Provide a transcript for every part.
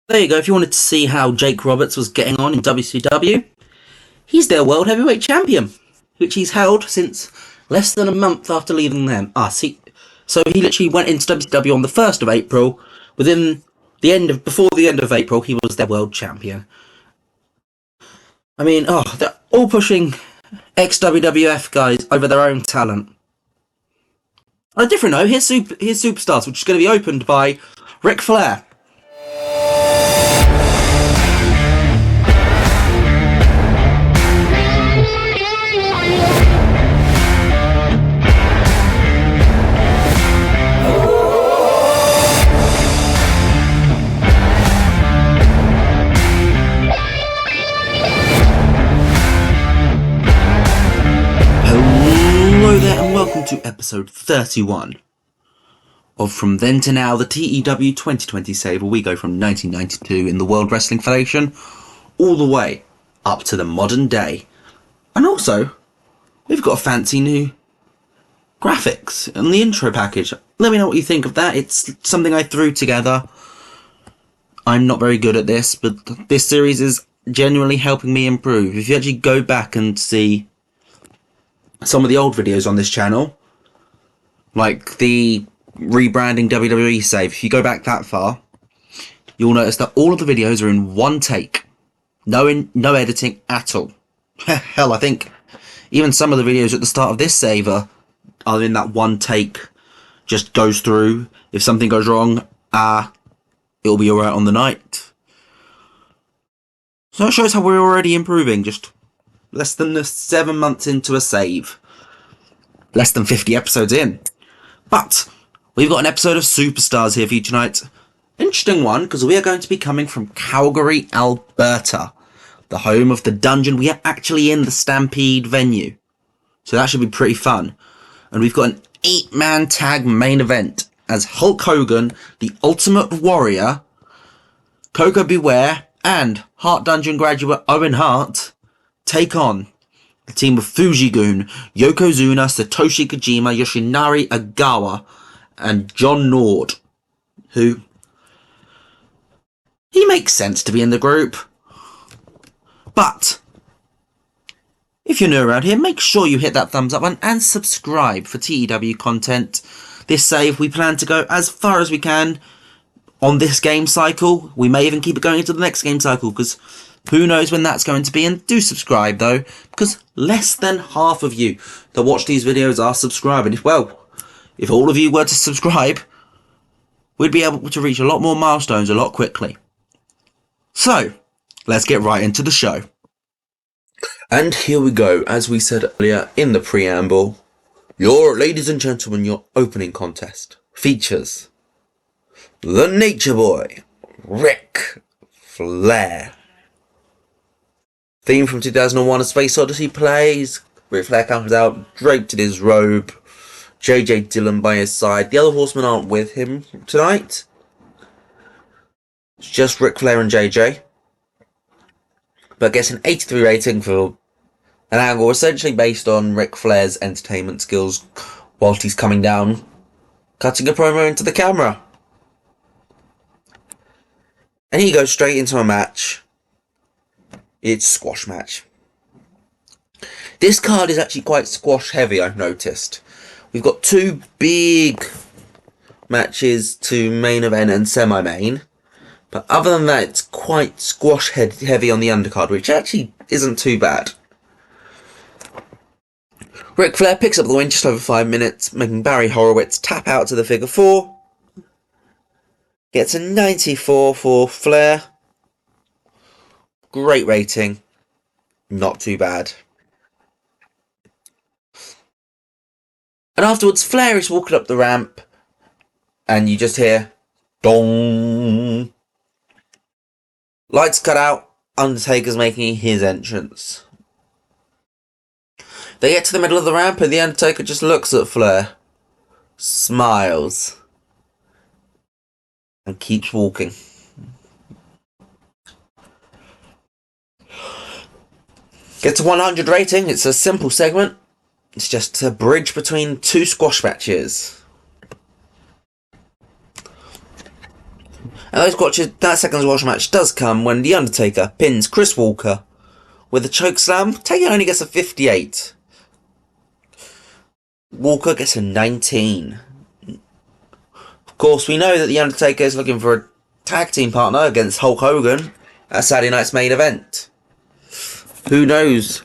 There you go, if you wanted to see how Jake Roberts was getting on in WCW, he's their World Heavyweight Champion, which he's held since less than a month after leaving them. So he literally went into WCW on the 1st of April. Before the end of April, he was their World Champion. I mean, they're all pushing ex-WWF guys over their own talent. On a different note, here's Superstars, which is going to be opened by Ric Flair. Hello there and welcome to episode 31 of From Then to Now, the TEW 2020 save, where we go from 1992 in the World Wrestling Federation all the way up to the modern day. And also, we've got a fancy new graphics in the intro package. Let me know what you think of that. It's something I threw together. I'm not very good at this, but this series is genuinely helping me improve. If you actually go back and see some of the old videos on this channel, like the rebranding WWE save, if you go back that far, you'll notice that all of the videos are in one take. No editing at all. Hell, I think even some of the videos at the start of this save are in that one take. Just goes through. If something goes wrong, it'll be alright on the night. So it shows how we're already improving, just less than 7 months into a save. Less than 50 episodes in. But we've got an episode of Superstars here for you tonight. Interesting one, because we are going to be coming from Calgary, Alberta. The home of the Dungeon. We are actually in the Stampede venue. So that should be pretty fun. And we've got an 8-man tag main event as Hulk Hogan, the Ultimate Warrior, Koko Ware, and Hart Dungeon graduate Owen Hart take on the team of Fuji-Gun, Yokozuna, Satoshi Kojima, Yoshinari Ogawa, and John Nord, who, he makes sense to be in the group. But if you're new around here, make sure you hit that thumbs up button and subscribe for TEW content. This save, we plan to go as far as we can on this game cycle. We may even keep it going into the next game cycle, because who knows when that's going to be. And do subscribe though, because less than half of you that watch these videos are subscribing. If all of you were to subscribe, we'd be able to reach a lot more milestones a lot quickly. So, let's get right into the show. And here we go. As we said earlier in the preamble, ladies and gentlemen, your opening contest features the Nature Boy, Ric Flair. Theme from 2001, A Space Odyssey plays. Ric Flair comes out draped in his robe. JJ Dillon by his side. The other horsemen aren't with him tonight. It's just Ric Flair and JJ. But gets an 83 rating for an angle essentially based on Ric Flair's entertainment skills whilst he's coming down, cutting a promo into the camera. And he goes straight into a match. It's a squash match. This card is actually quite squash heavy, I've noticed. We've got two big matches to main event and semi-main. But other than that, it's quite squash heavy on the undercard, which actually isn't too bad. Ric Flair picks up the win just over 5 minutes, making Barry Horowitz tap out to the figure 4. Gets a 94 for Flair. Great rating. Not too bad. And afterwards, Flair is walking up the ramp, and you just hear dong. Lights cut out. Undertaker's making his entrance. They get to the middle of the ramp, and the Undertaker just looks at Flair, smiles, and keeps walking. Gets a 100 rating. It's a simple segment. It's just a bridge between two squash matches. And that second squash match does come when The Undertaker pins Chris Walker with a chokeslam. Taker only gets a 58. Walker gets a 19. Of course, we know that The Undertaker is looking for a tag team partner against Hulk Hogan at Saturday night's main event. Who knows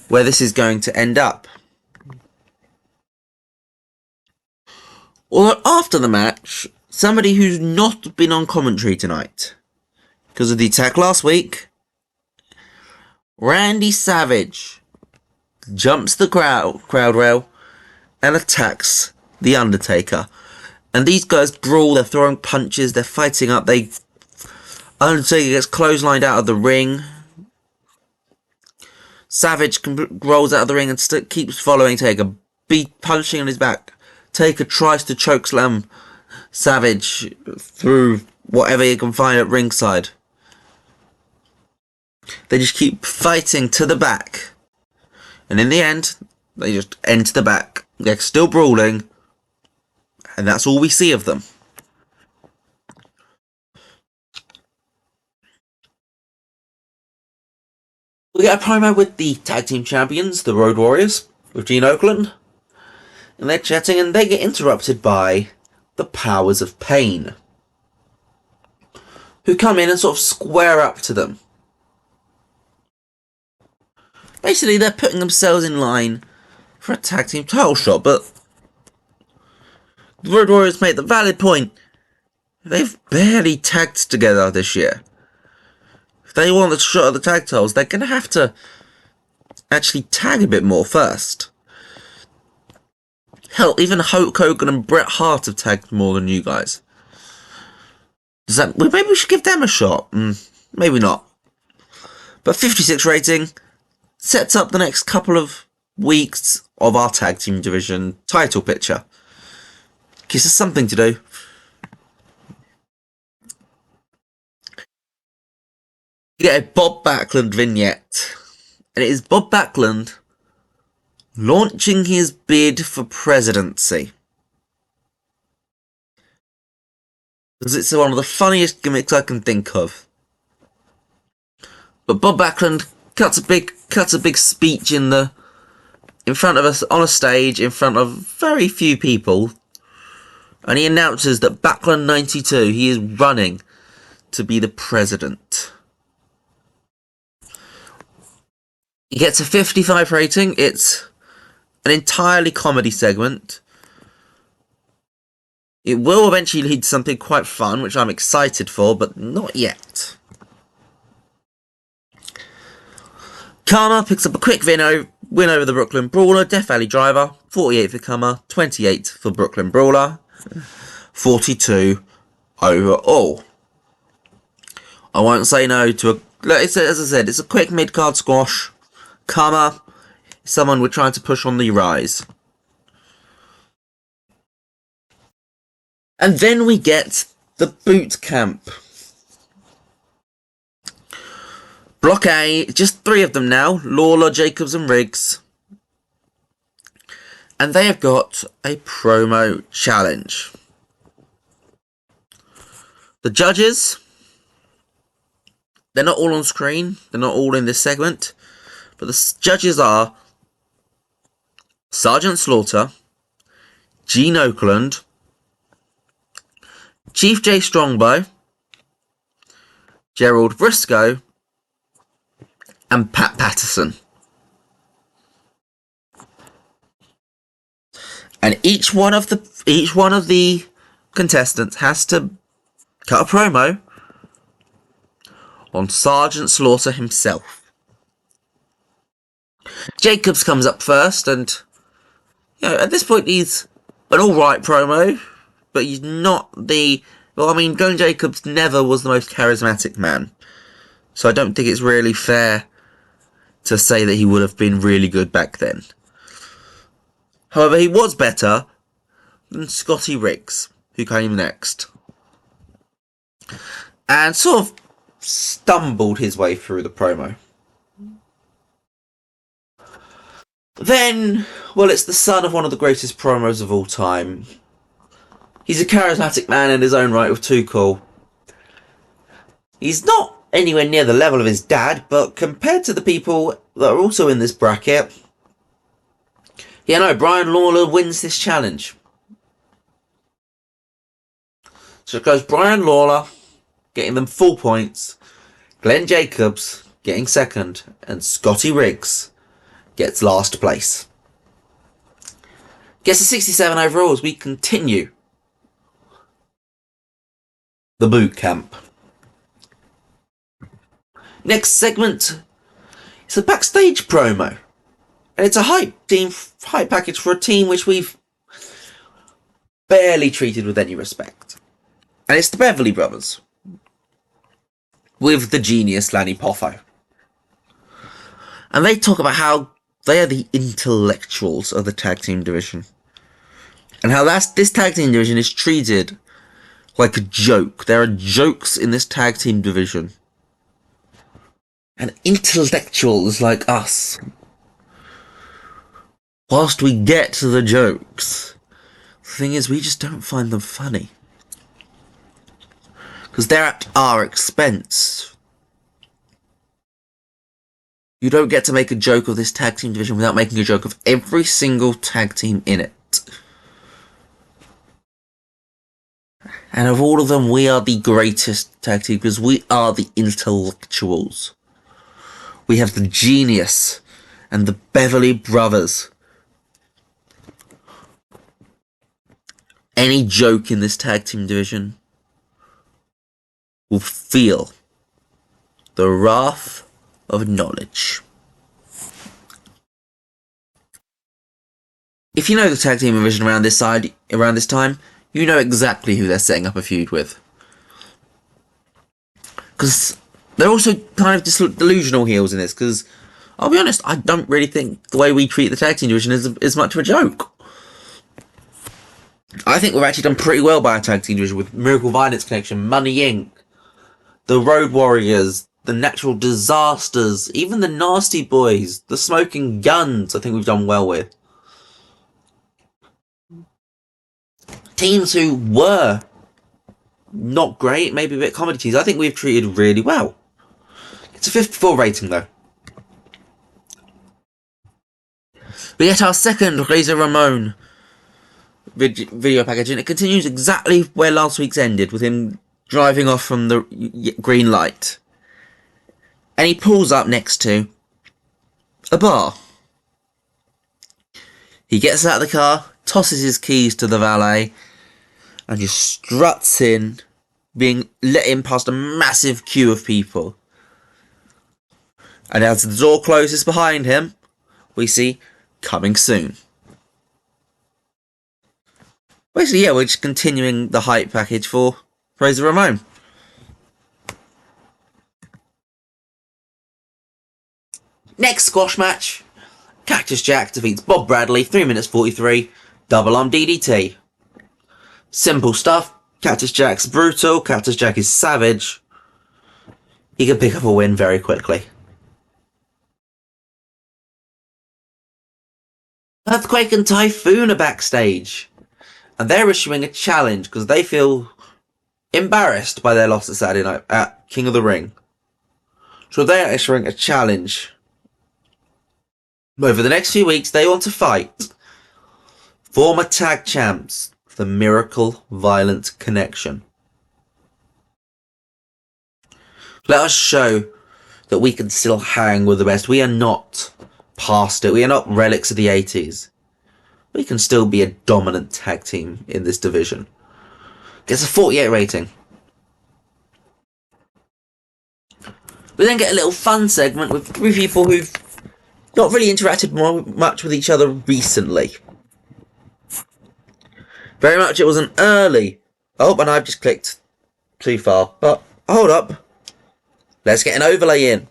where this is going to end up? Although after the match, somebody who's not been on commentary tonight because of the attack last week, Randy Savage jumps the crowd rail and attacks The Undertaker. And these guys brawl, they're throwing punches, they're fighting up. Undertaker gets clotheslined out of the ring. Savage rolls out of the ring and keeps following Taker, punching on his back. Taker tries to chokeslam Savage through whatever he can find at ringside. They just keep fighting to the back. And in the end, they just enter the back. They're still brawling. And that's all we see of them. We get a promo with the tag team champions, the Road Warriors, with Gene Okerlund. And they're chatting and they get interrupted by the Powers of Pain, who come in and sort of square up to them. Basically, they're putting themselves in line for a tag team title shot, but the Road Warriors made the valid point. They've barely tagged together this year. If they want a shot at the tag titles, they're going to have to actually tag a bit more first. Hell, even Hulk Hogan and Bret Hart have tagged more than you guys. Maybe we should give them a shot. Maybe not. But 56 rating sets up the next couple of weeks of our tag team division title picture. Gives us something to do. You get a Bob Backlund vignette. And it is Bob Backlund launching his bid for presidency. Because it's one of the funniest gimmicks I can think of. But Bob Backlund cuts a big speech in front of us on a stage in front of very few people. And he announces that Backlund 92, he is running to be the president. He gets a 55 rating. It's an entirely comedy segment. It will eventually lead to something quite fun, which I'm excited for, but not yet. Karma picks up a quick win over the Brooklyn Brawler, Death Valley Driver, 48 for Karma, 28 for Brooklyn Brawler, 42 overall. I won't say no to as I said, it's a quick mid-card squash. Karma is someone we're trying to push on the rise. And then we get the boot camp. Block A, just 3 of them now. Lawler, Jacobs and Riggs. And they have got a promo challenge. The judges, they're not all on screen. They're not all in this segment. But the judges are Sergeant Slaughter, Gene Okerlund, Chief J Strongbow, Gerald Briscoe, and Pat Patterson. And each one of the contestants has to cut a promo on Sergeant Slaughter himself. Jacobs comes up first, and at this point he's an alright promo, but he's not Glenn Jacobs never was the most charismatic man, so I don't think it's really fair to say that he would have been really good back then. However, he was better than Scotty Riggs, who came next, and sort of stumbled his way through the promo. Then, it's the son of one of the greatest promos of all time. He's a charismatic man in his own right with Too Cool. He's not anywhere near the level of his dad, but compared to the people that are also in this bracket, Brian Lawler wins this challenge. So it goes Brian Lawler getting them full points, Glenn Jacobs getting second, and Scotty Riggs gets last place. Gets a 67 overall as we continue the boot camp. Next segment is a backstage promo. And it's a hype package for a team which we've barely treated with any respect. And it's the Beverly Brothers. With the genius Lanny Poffo. And they talk about how they are the intellectuals of the tag team division. And how this tag team division is treated like a joke. There are jokes in this tag team division. And intellectuals like us, whilst we get to the jokes, the thing is we just don't find them funny. Because they're at our expense. You don't get to make a joke of this tag team division without making a joke of every single tag team in it. And of all of them, we are the greatest tag team because we are the intellectuals. We have the genius and the Beverly Brothers. Any joke in this tag team division will feel the wrath of knowledge. If you know the tag team division around this time, you know exactly who they're setting up a feud with. Because they're also kind of delusional heels in this, because I'll be honest, I don't really think the way we treat the tag team division is much of a joke. I think we've actually done pretty well by our tag team division with Miracle Violence Connection, Money Inc., the Road Warriors, the Natural Disasters, even the Nasty Boys, the Smoking Guns, I think we've done well with. Teams who were not great, maybe a bit comedy teams, I think we've treated really well. It's a 54 rating though. We get our second Razor Ramon video package, and it continues exactly where last week's ended, with him driving off from the green light. And he pulls up next to a bar. He gets out of the car, tosses his keys to the valet, and just struts in, being let in past a massive queue of people. And as the door closes behind him, we see coming soon. Basically, yeah, we're just continuing the hype package for Razor Ramon. Next squash match. Cactus Jack defeats Bob Bradley, 3 minutes 43, double arm DDT. Simple stuff. Cactus Jack's brutal. Cactus Jack is savage. He can pick up a win very quickly. Earthquake and Typhoon are backstage. And they're issuing a challenge because they feel embarrassed by their loss at Saturday night at King of the Ring. So they're issuing a challenge. Over the next few weeks, they want to fight former tag champs, the Miracle Violent Connection. Let us show that we can still hang with the best. We are not past it. We are not relics of the 80s. We can still be a dominant tag team in this division. Gets a 48 rating. We then get a little fun segment with 3 people who've not really interacted much with each other recently. Very much it was an early... Oh, and I've just clicked too far. But, hold up. Let's get an overlay in.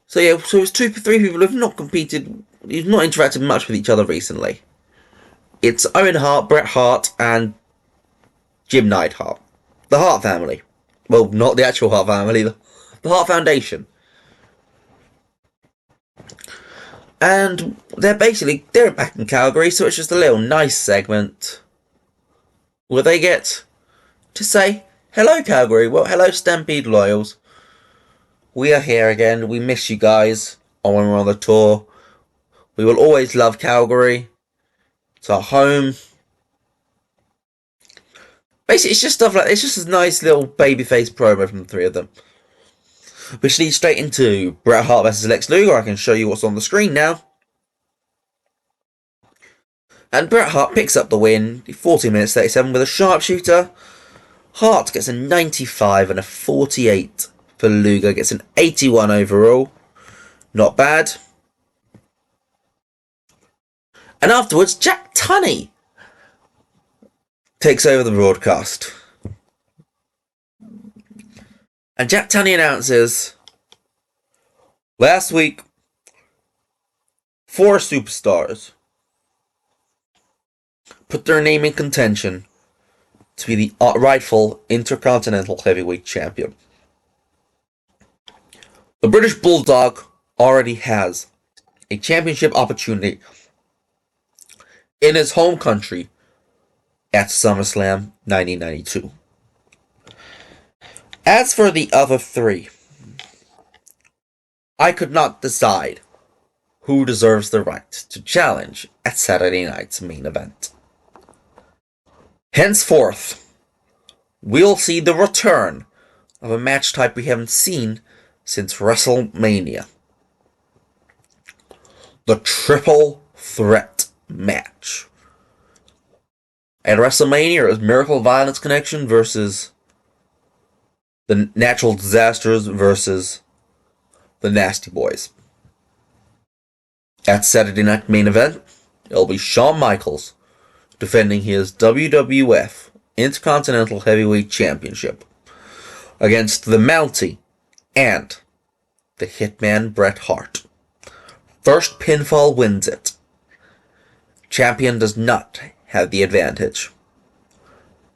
So yeah, so it's 3 people who've not competed, who've not interacted much with each other recently. It's Owen Hart, Bret Hart, and Jim Neidhart. The Hart family. Well, not the actual Hart family, the Hart Foundation. And they're back in Calgary, so it's just a little nice segment where they get to say Hello, Calgary. Well, hello, Stampede Loyals. We are here again. We miss you guys when we're on the tour. We will always love Calgary. It's our home. Basically, it's just stuff like it's just a nice little babyface promo from the three of them. Which leads straight into Bret Hart versus Lex Luger. I can show you what's on the screen now. And Bret Hart picks up the win, 14 minutes 37 with a sharpshooter. Hart gets a 95 and a 48 for Luger, gets an 81 overall. Not bad. And afterwards, Jack Tunney takes over the broadcast. And Jack Tunney announces, last week, 4 superstars put their name in contention to be the rightful Intercontinental Heavyweight Champion. The British Bulldog already has a championship opportunity in his home country at SummerSlam 1992. As for the other 3, I could not decide who deserves the right to challenge at Saturday night's main event. Henceforth, we'll see the return of a match type we haven't seen since WrestleMania. The Triple Threat match. At WrestleMania, it was Miracle Violence Connection versus the Natural Disasters versus the Nasty Boys. At Saturday night main event, it'll be Shawn Michaels defending his WWF Intercontinental Heavyweight Championship against the Mountie and the Hitman Bret Hart. First pinfall wins it. Champion does not have the advantage.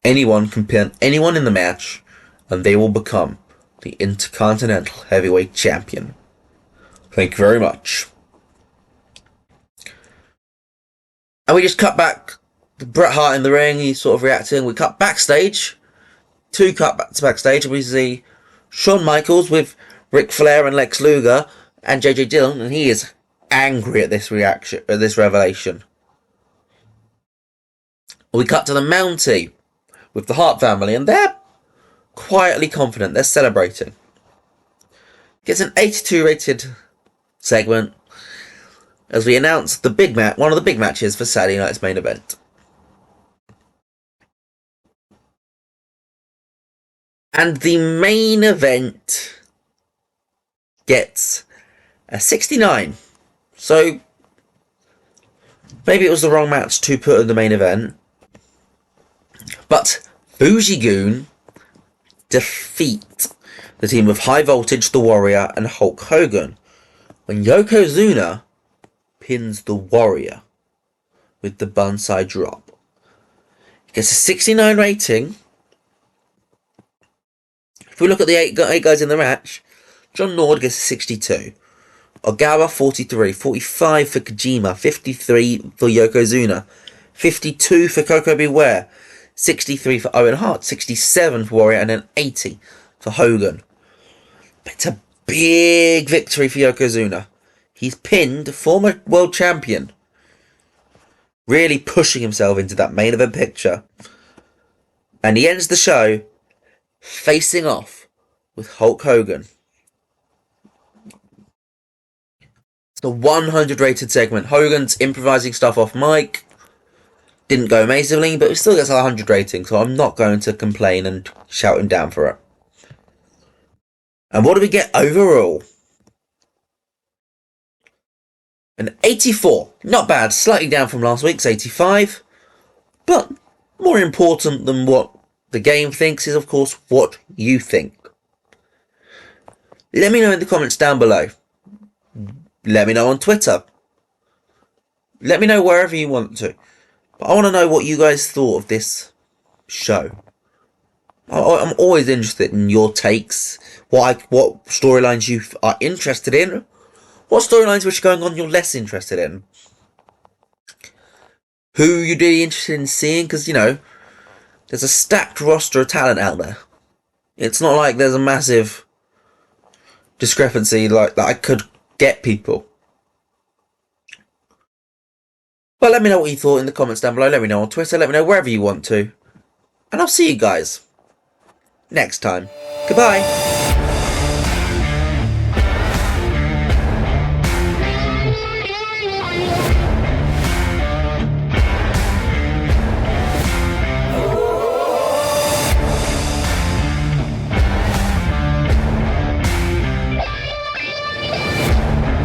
Anyone can pin anyone in the match, and they will become the Intercontinental Heavyweight Champion. Thank you very much. And we just cut back to Bret Hart in the ring. He's sort of reacting. We cut backstage. 2 cut back to backstage. We see Shawn Michaels with Ric Flair and Lex Luger and JJ Dillon, and he is angry at this reaction, at this revelation. We cut to the Mountie with the Hart family, and they're quietly confident. They're celebrating. Gets an 82 rated segment as we announce the big match, one of the big matches for Saturday night's main event. And the main event gets a 69. So maybe it was the wrong match to put in the main event. But Fuji-Gun defeat the team of High Voltage, The Warrior, and Hulk Hogan when Yokozuna pins The Warrior with the bunside drop. It gets a 69 rating. If we look at the 8 guys in the match, John Nord gets a 62. Ogawa 43, 45 for Kojima, 53 for Yokozuna, 52 for Koko Beware, 63 for Owen Hart, 67 for Warrior, and then 80 for Hogan. It's a big victory for Yokozuna. He's pinned former world champion, really pushing himself into that main event picture. And he ends the show facing off with Hulk Hogan. It's the 100 rated segment. Hogan's improvising stuff off mic. Didn't go amazingly, but it still gets a 100 rating, so I'm not going to complain and shout him down for it. And what do we get overall? An 84. Not bad, slightly down from last week's 85. But more important than what the game thinks is, of course, what you think. Let me know in the comments down below. Let me know on Twitter. Let me know wherever you want to. But I want to know what you guys thought of this show. I'm always interested in your takes. What storylines you are interested in. What storylines which are going on you're less interested in. Who you're really interested in seeing. Because, you know, there's a stacked roster of talent out there. It's not like there's a massive discrepancy like that I could get people. But let me know what you thought in the comments down below. Let me know on Twitter. Let me know wherever you want to. And I'll see you guys next time. Goodbye.